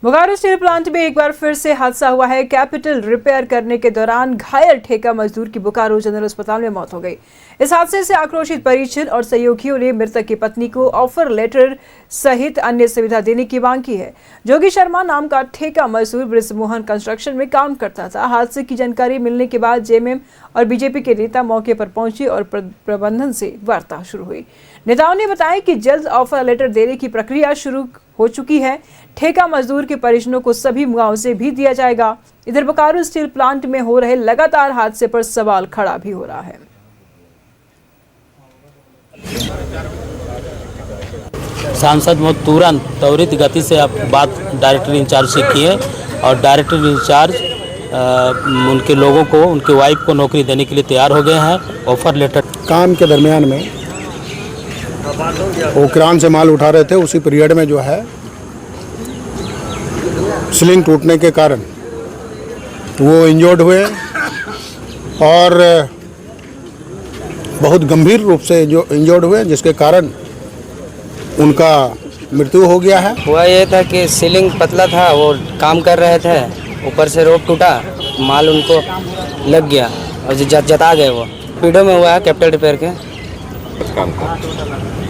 Bokaro steel plant में एक बार फिर से हादसा हुआ है। कैपिटल रिपेयर करने के दौरान घायल ठेका मजदूर की बोकारो जनरल अस्पताल में मौत हो गई। इस हादसे से आक्रोशित परिजन और सहयोगियों ने मृतक की पत्नी को ऑफर लेटर सहित अन्य सुविधा देने की मांग की है। जोगी शर्मा नाम का ठेका मजदूर ब्रिजमोहन कंस्ट्रक्शन में काम करता था। हादसे की जानकारी मिलने के बाद जेएमएम और बीजेपी के नेता मौके पर पहुंचे और प्रबंधन से वार्ता शुरू हुई। नेताओं ने बताया कि जल्द ऑफर लेटर देने की प्रक्रिया शुरू हो चुकी है। ठेका मजदूर के परिजनों को सभी मुआवजे भी दिया जाएगा। इधर बोकारो स्टील प्लांट में हो रहे लगातार हादसे पर सवाल खड़ा भी हो रहा है। सांसद वो तुरंत त्वरित गति से आप बात डायरेक्टर इंचार्ज से किए और डायरेक्टर इंचार्ज उनके लोगों को, उनके वाइफ को नौकरी देने के लिए तैयार हो गए हैं। ऑफर लेटर काम के दरमियान में वो क्रान से माल उठा रहे थे, उसी पीरियड में जो है स्लिंग टूटने के कारण वो इंजर्ड हुए और बहुत गंभीर रूप से जो इंजर्ड हुए, जिसके कारण उनका मृत्यु हो गया है। हुआ ये था कि सीलिंग पतला था, वो काम कर रहे थे, ऊपर से रोप टूटा, माल उनको लग गया और जता गए। वो पीडो में हुआ है कैपिटल रिपेयर के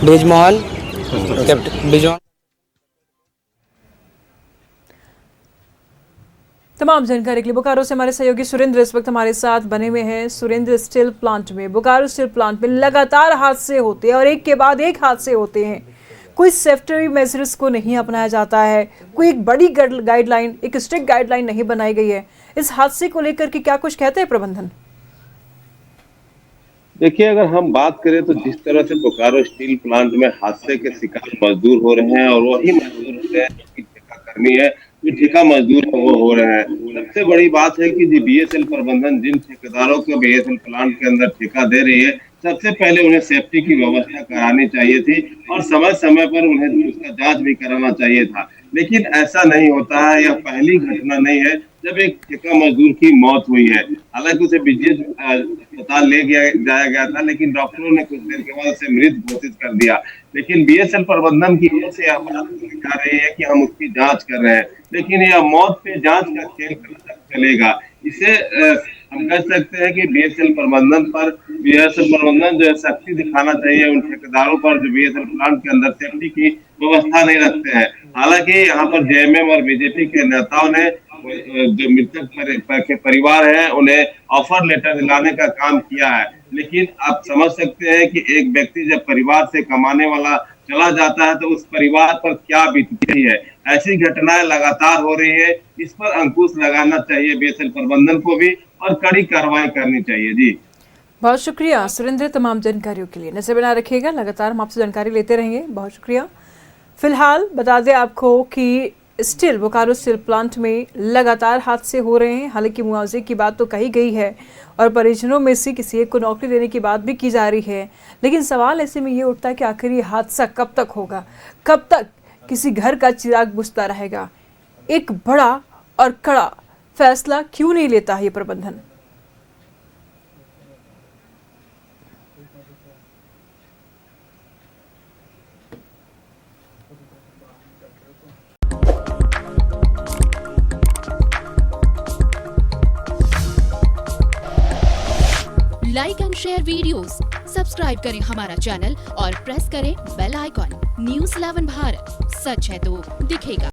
ब्रिजमोहन ब्रिजमोहन। तमाम जानकारी के लिए बोकारो से हमारे सहयोगी सुरेंद्र इस वक्त हमारे साथ बने हुए हैं। सुरेंद्र, स्टील प्लांट में, बोकारो स्टील प्लांट में लगातार हादसे होते हैं और एक के बाद एक हादसे होते हैं। कोई सेफ्टी मेजर्स को नहीं अपनाया जाता है, कोई एक बड़ी गाइडलाइन, एक स्ट्रिक्ट गाइडलाइन नहीं बनाई गई है। इस हादसे को लेकर के क्या कुछ कहते हैं प्रबंधन? देखिए, अगर हम बात करें तो जिस तरह से बोकारो स्टील प्लांट में हादसे के शिकार मजदूर हो रहे हैं और वही मजदूर होते हैं जो ठेका कर्मी है, जो ठेका मजदूर है वो हो रहे हैं। सबसे बड़ी बात है कि बीएसएल प्रबंधन जिन ठेकेदारों को बीएसएल प्लांट के अंदर ठेका दे रही है, सबसे पहले उन्हें सेफ्टी की व्यवस्था करानी चाहिए थी और समय समय पर उन्हें उसका जांच भी कराना चाहिए था। लेकिन ऐसा नहीं होता है। यह पहली घटना नहीं है जब एक ठेका मजदूर की मौत हुई है। हालांकि उसे बीजेएस अस्पताल ले जाया गया था, लेकिन डॉक्टरों ने कुछ देर के बाद उसे मृत घोषित कर दिया। लेकिन बीएसएल प्रबंधन की ओर से यह बात कही जा रही है कि हम उसकी जांच कर रहे हैं, लेकिन यह मौत पे जांच का खेल कब तक चलेगा? इसे हम कह सकते हैं कि बीएसएल प्रबंधन जो है सख्ती दिखाना चाहिए उन ठेकेदारों पर जो बीएसएल प्लांट के अंदर सेफ्टी की व्यवस्था नहीं रखते हैं। हालांकि यहाँ पर जेएमएम और बीजेपी के नेताओं ने जो मृतक के परिवार है उन्हें ऑफर लेटर दिलाने का काम किया है। लेकिन आप समझ सकते हैं कि एक व्यक्ति जब परिवार से कमाने वाला चला जाता है तो उस परिवार पर क्या बीतती है। ऐसी घटनाएं लगातार हो रही है, इस पर अंकुश लगाना चाहिए बीएसएल प्रबंधन को भी और कड़ी कार्रवाई करनी चाहिए। जी बहुत शुक्रिया सुरेंद्र, तमाम जानकारियों के लिए। नजर बना रखिएगा, लगातार हम आपसे जानकारी लेते रहेंगे। बहुत शुक्रिया। फिलहाल बता दें आपको कि स्टील बोकारो स्टील प्लांट में लगातार हादसे हो रहे हैं। हालांकि मुआवजे की बात तो कही गई है और परिजनों में से किसी एक को नौकरी देने की बात भी की जा रही है, लेकिन सवाल ऐसे में ये उठता है कि आखिर ये हादसा कब तक होगा, कब तक किसी घर का चिराग बुझता रहेगा? एक बड़ा और कड़ा फैसला क्यों नहीं लेता है ये प्रबंधन? Like and share videos, subscribe करें हमारा चैनल और प्रेस करें बेल आइकॉन। न्यूज़ 11 भारत, सच है तो दिखेगा।